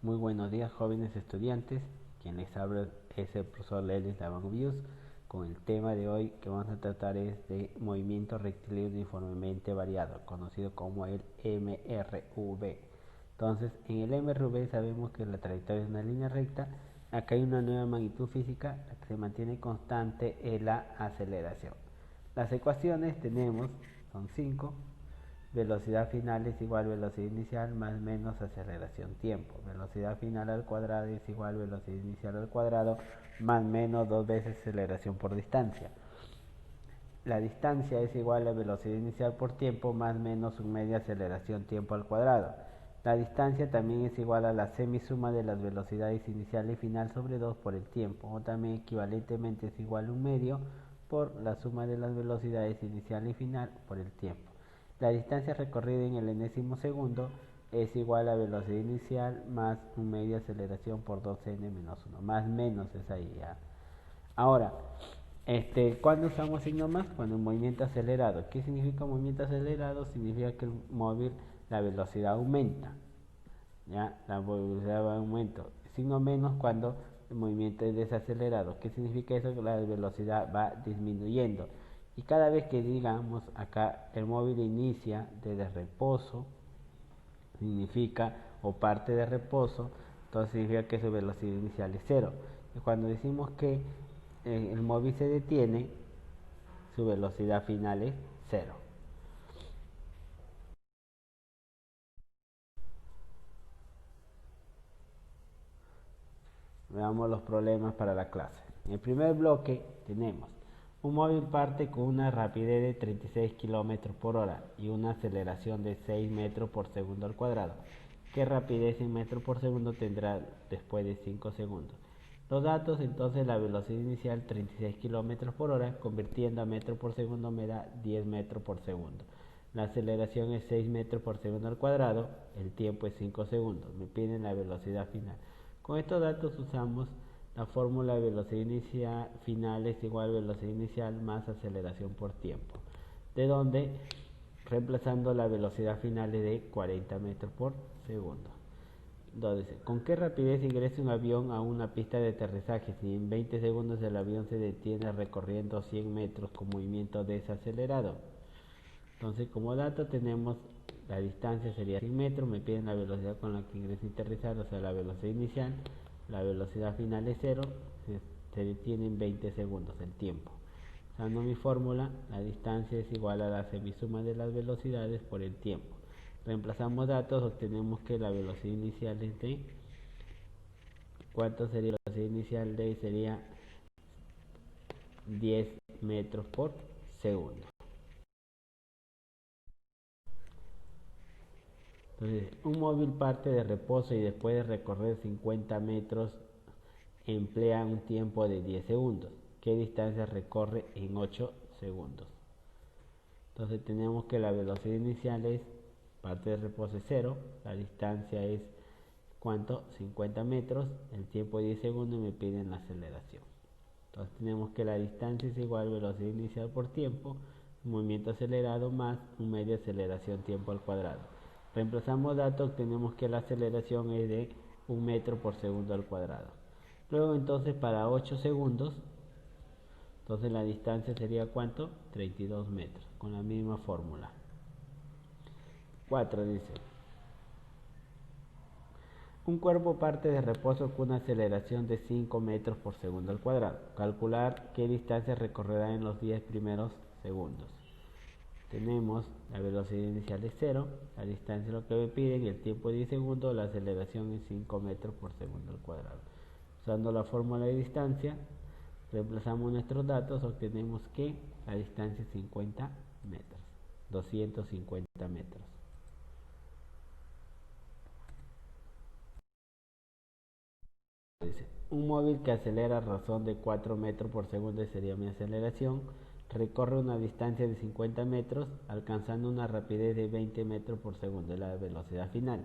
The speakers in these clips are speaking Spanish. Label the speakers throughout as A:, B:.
A: Muy buenos días, jóvenes estudiantes. Quien les habla es el profesor Lelis Lavangubius. Con el tema de hoy que vamos a tratar es de movimiento rectilíneo uniformemente variado, conocido como el MRV. Entonces, en el MRV sabemos que la trayectoria es una línea recta. Acá hay una nueva magnitud física, la que se mantiene constante es la aceleración. Las ecuaciones tenemos, son 5. Velocidad final es igual a velocidad inicial más menos aceleración tiempo. Velocidad final al cuadrado es igual a velocidad inicial al cuadrado más menos 2 veces aceleración por distancia. La distancia es igual a velocidad inicial por tiempo más menos un media aceleración tiempo al cuadrado. La distancia también es igual a la semisuma de las velocidades inicial y final sobre 2 por el tiempo, o también equivalentemente es igual a un medio por la suma de las velocidades inicial y final por el tiempo. La distancia recorrida en el enésimo segundo es igual a velocidad inicial más un medio aceleración por 2n menos 1. Más menos es ahí ya. Ahora, ¿cuándo usamos signo más? Cuando un movimiento acelerado. ¿Qué significa movimiento acelerado? Significa que el móvil, la velocidad aumenta. ¿Ya? La velocidad va aumento. Signo menos cuando el movimiento es desacelerado. ¿Qué significa eso? Que la velocidad va disminuyendo. Y cada vez que digamos acá el móvil inicia desde reposo, significa, o parte de reposo, entonces significa que su velocidad inicial es cero. Y cuando decimos que el móvil se detiene, su velocidad final es cero. Veamos los problemas para la clase. En el primer bloque tenemos un móvil parte con una rapidez de 36 km por hora y una aceleración de 6 metros por segundo al cuadrado. ¿Qué rapidez en metros por segundo tendrá después de 5 segundos? Los datos, entonces la velocidad inicial 36 km por hora, convirtiendo a metros por segundo me da 10 metros por segundo. La aceleración es 6 metros por segundo al cuadrado, el tiempo es 5 segundos. Me piden la velocidad final. Con estos datos usamos la fórmula de velocidad inicial final es igual a velocidad inicial más aceleración por tiempo. De donde, reemplazando la velocidad final es de 40 metros por segundo. Entonces, ¿con qué rapidez ingresa un avión a una pista de aterrizaje si en 20 segundos el avión se detiene recorriendo 100 metros con movimiento desacelerado? Entonces, como dato tenemos la distancia sería 100 metros, me piden la velocidad con la que ingresa a aterrizar, o sea, la velocidad inicial, la velocidad final es 0, se detiene en 20 segundos el tiempo. Usando mi fórmula, la distancia es igual a la semisuma de las velocidades por el tiempo. Reemplazamos datos, obtenemos que la velocidad inicial es de, ¿cuánto sería la velocidad inicial de? Sería 10 metros por segundo. Entonces, un móvil parte de reposo y después de recorrer 50 metros emplea un tiempo de 10 segundos. ¿Qué distancia recorre en 8 segundos? Entonces tenemos que la velocidad inicial es, parte de reposo es 0, la distancia es, ¿cuánto? 50 metros, el tiempo es 10 segundos y me piden la aceleración. Entonces tenemos que la distancia es igual a velocidad inicial por tiempo, movimiento acelerado más un medio aceleración tiempo al cuadrado. Reemplazamos datos, tenemos que la aceleración es de 1 metro por segundo al cuadrado. Luego entonces para 8 segundos, entonces la distancia sería ¿cuánto? 32 metros, con la misma fórmula. 4 dice, un cuerpo parte de reposo con una aceleración de 5 metros por segundo al cuadrado. Calcular qué distancia recorrerá en los 10 primeros segundos. Tenemos la velocidad inicial es 0, la distancia es lo que me piden, el tiempo es 10 segundos, la aceleración es 5 metros por segundo al cuadrado. Usando la fórmula de distancia, reemplazamos nuestros datos, obtenemos que la distancia es 50 metros, 250 metros. Un móvil que acelera a razón de 4 metros por segundo sería mi aceleración. Recorre una distancia de 50 metros, alcanzando una rapidez de 20 metros por segundo, la velocidad final.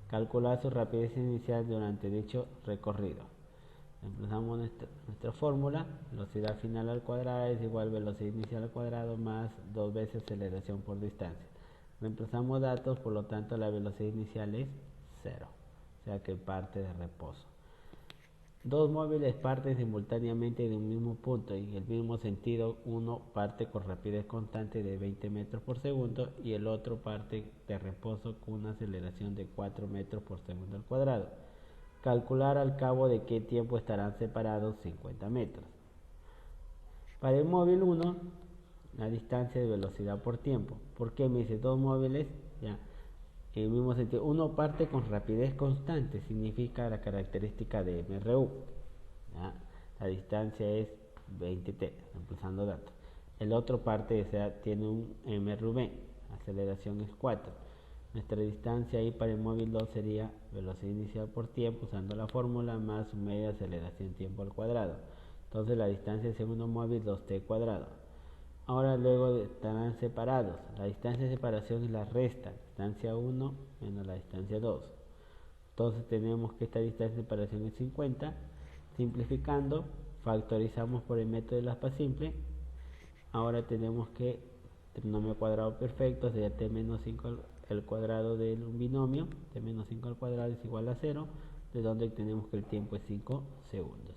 A: Calcular su rapidez inicial durante dicho recorrido. Reemplazamos nuestra fórmula, velocidad final al cuadrado es igual a velocidad inicial al cuadrado más 2 veces aceleración por distancia. Reemplazamos datos, por lo tanto la velocidad inicial es 0. o sea que parte de reposo. Dos móviles parten simultáneamente de un mismo punto y en el mismo sentido. Uno parte con rapidez constante de 20 metros por segundo y el otro parte de reposo con una aceleración de 4 metros por segundo al cuadrado. Calcular al cabo de qué tiempo estarán separados 50 metros. Para el móvil 1, la distancia de velocidad por tiempo. ¿Por qué me dice dos móviles? Ya, en el mismo sentido, uno parte con rapidez constante, significa la característica de MRU. ¿Ya? La distancia es 20t, reemplazando datos. El otro parte, o sea, tiene un MRV, aceleración es 4. Nuestra distancia ahí para el móvil 2 sería velocidad inicial por tiempo, usando la fórmula, más su media aceleración tiempo al cuadrado. Entonces la distancia del segundo móvil 2t cuadrado. Ahora luego estarán separados. La distancia de separación es la resta, distancia 1 menos la distancia 2. Entonces tenemos que esta distancia de separación es 50. Simplificando, factorizamos por el método de la aspa simple. Ahora tenemos que trinomio cuadrado perfecto sería t menos 5 al cuadrado de un binomio. T menos 5 al cuadrado es igual a 0, de donde tenemos que el tiempo es 5 segundos.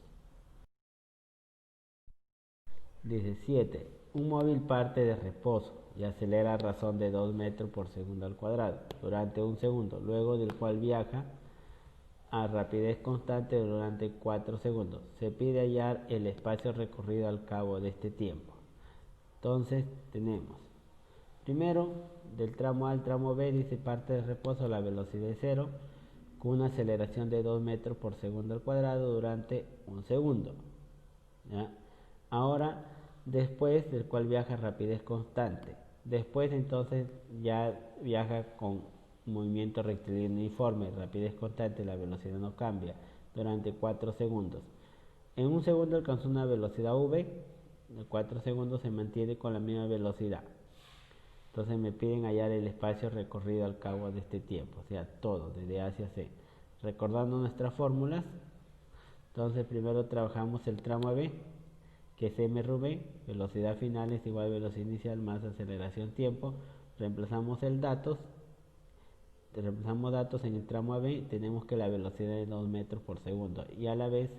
A: 17. Un móvil parte de reposo y acelera a razón de 2 metros por segundo al cuadrado durante un segundo, luego del cual viaja a rapidez constante durante 4 segundos. Se pide hallar el espacio recorrido al cabo de este tiempo. Entonces tenemos, primero, del tramo A al tramo B, dice parte de reposo, la velocidad es 0, con una aceleración de 2 metros por segundo al cuadrado durante un segundo. ¿Ya? Ahora, después del cual viaja a rapidez constante. Después entonces ya viaja con movimiento rectilíneo uniforme, rapidez constante, la velocidad no cambia durante 4 segundos. En un segundo alcanzó una velocidad v, en 4 segundos se mantiene con la misma velocidad. Entonces me piden hallar el espacio recorrido al cabo de este tiempo, o sea, todo, desde A hacia C. Recordando nuestras fórmulas, entonces primero trabajamos el tramo B, que es MRV, velocidad final es igual a velocidad inicial más aceleración tiempo. Reemplazamos datos en el tramo AB, tenemos que la velocidad es 2 metros por segundo y a la vez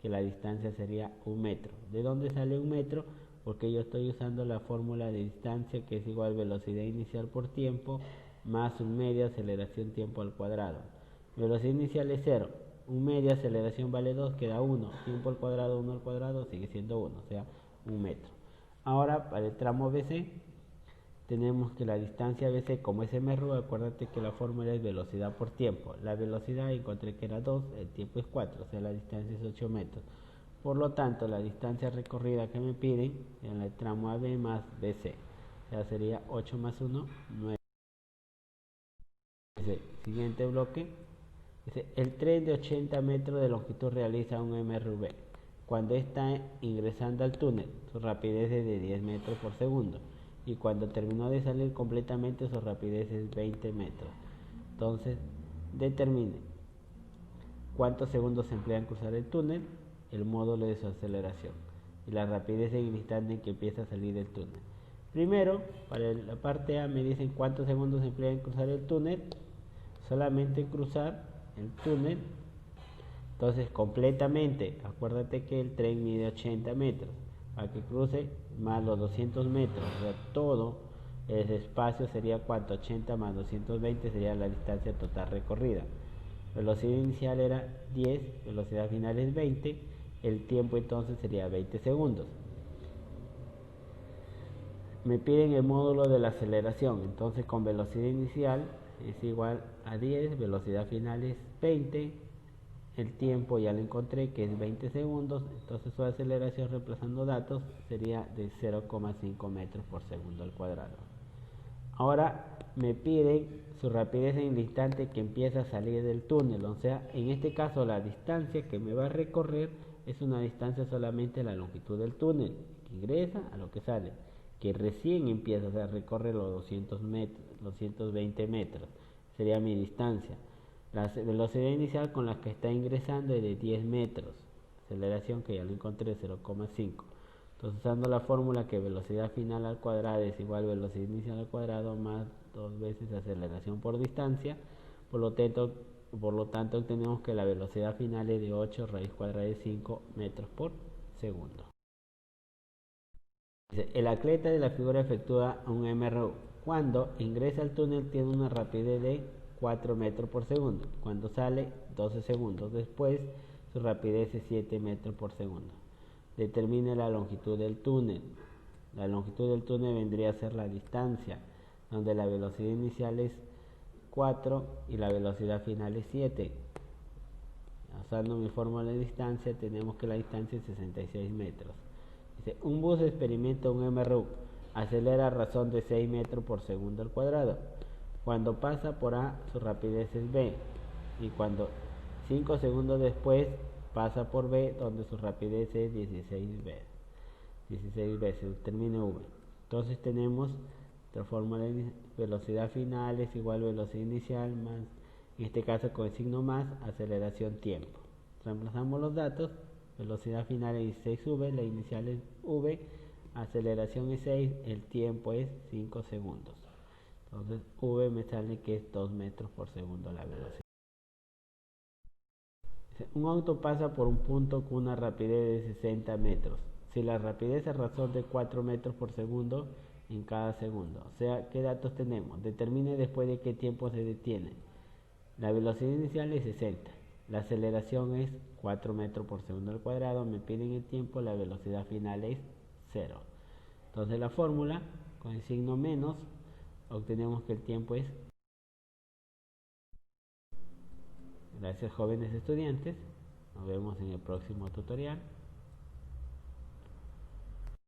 A: que la distancia sería 1 metro. ¿De dónde sale 1 metro? Porque yo estoy usando la fórmula de distancia, que es igual a velocidad inicial por tiempo más un media aceleración tiempo al cuadrado. Velocidad inicial es 0, un media aceleración vale 2, queda 1, tiempo al cuadrado, 1 al cuadrado sigue siendo 1, o sea 1 metro. Ahora para el tramo BC tenemos que la distancia BC, como es MRU, acuérdate que la fórmula es velocidad por tiempo. La velocidad encontré que era 2, el tiempo es 4, o sea la distancia es 8 metros. Por lo tanto, la distancia recorrida que me piden en el tramo AB más BC, o sea sería 8 más 1, 9. Siguiente bloque. El tren de 80 metros de longitud realiza un MRV. Cuando está ingresando al túnel, su rapidez es de 10 metros por segundo. Y cuando terminó de salir completamente, su rapidez es 20 metros. Entonces, determine cuántos segundos se emplean en cruzar el túnel, el módulo de su aceleración y la rapidez en el instante en que empieza a salir del túnel. Primero, para la parte A me dicen cuántos segundos se emplean en cruzar el túnel. Solamente cruzar el túnel, entonces completamente, acuérdate que el tren mide 80 metros, para que cruce más los 200 metros, o sea, todo el espacio sería cuánto, 80 más 220 sería la distancia total recorrida. Velocidad inicial era 10, velocidad final es 20, el tiempo entonces sería 20 segundos. Me piden el módulo de la aceleración, entonces con velocidad inicial es igual a 10, velocidad final es 20, el tiempo ya lo encontré que es 20 segundos, entonces su aceleración reemplazando datos sería de 0,5 metros por segundo al cuadrado. Ahora me piden su rapidez en el instante que empieza a salir del túnel, o sea, en este caso la distancia que me va a recorrer es una distancia solamente la longitud del túnel, que ingresa a lo que sale, que recién empieza, o sea, recorre los 200 metros, los 120 metros, sería mi distancia. La velocidad inicial con la que está ingresando es de 10 metros, aceleración que ya lo encontré 0,5. Entonces usando la fórmula que velocidad final al cuadrado es igual a velocidad inicial al cuadrado más 2 veces aceleración por distancia, por lo tanto Por lo tanto, obtenemos que la velocidad final es de 8 raíz cuadrada de 5 metros por segundo. El atleta de la figura efectúa un MRU. Cuando ingresa al túnel tiene una rapidez de 4 metros por segundo. Cuando sale, 12 segundos después, su rapidez es 7 metros por segundo. Determine la longitud del túnel. La longitud del túnel vendría a ser la distancia, donde la velocidad inicial es 4 y la velocidad final es 7. Usando mi fórmula de distancia, tenemos que la distancia es 66 metros. Dice, un bus experimenta un MRU, acelera a razón de 6 metros por segundo al cuadrado. Cuando pasa por A, su rapidez es B, y cuando 5 segundos después pasa por B, donde su rapidez es 16 veces, termina V. Entonces tenemos nuestra fórmula de velocidad final es igual a velocidad inicial más, en este caso con el signo más, aceleración tiempo. Reemplazamos los datos, velocidad final es 16V, la inicial es V, aceleración es 6, el tiempo es 5 segundos. Entonces V me sale que es 2 metros por segundo la velocidad. Un auto pasa por un punto con una rapidez de 60 metros. Si la rapidez es razón de 4 metros por segundo en cada segundo. O sea, ¿qué datos tenemos? Determine después de qué tiempo se detiene. La velocidad inicial es 60. La aceleración es 4 metros por segundo al cuadrado. Me piden el tiempo, la velocidad final es 0. Entonces la fórmula, con el signo menos, obtenemos que el tiempo es. Gracias, jóvenes estudiantes. Nos vemos en el próximo tutorial.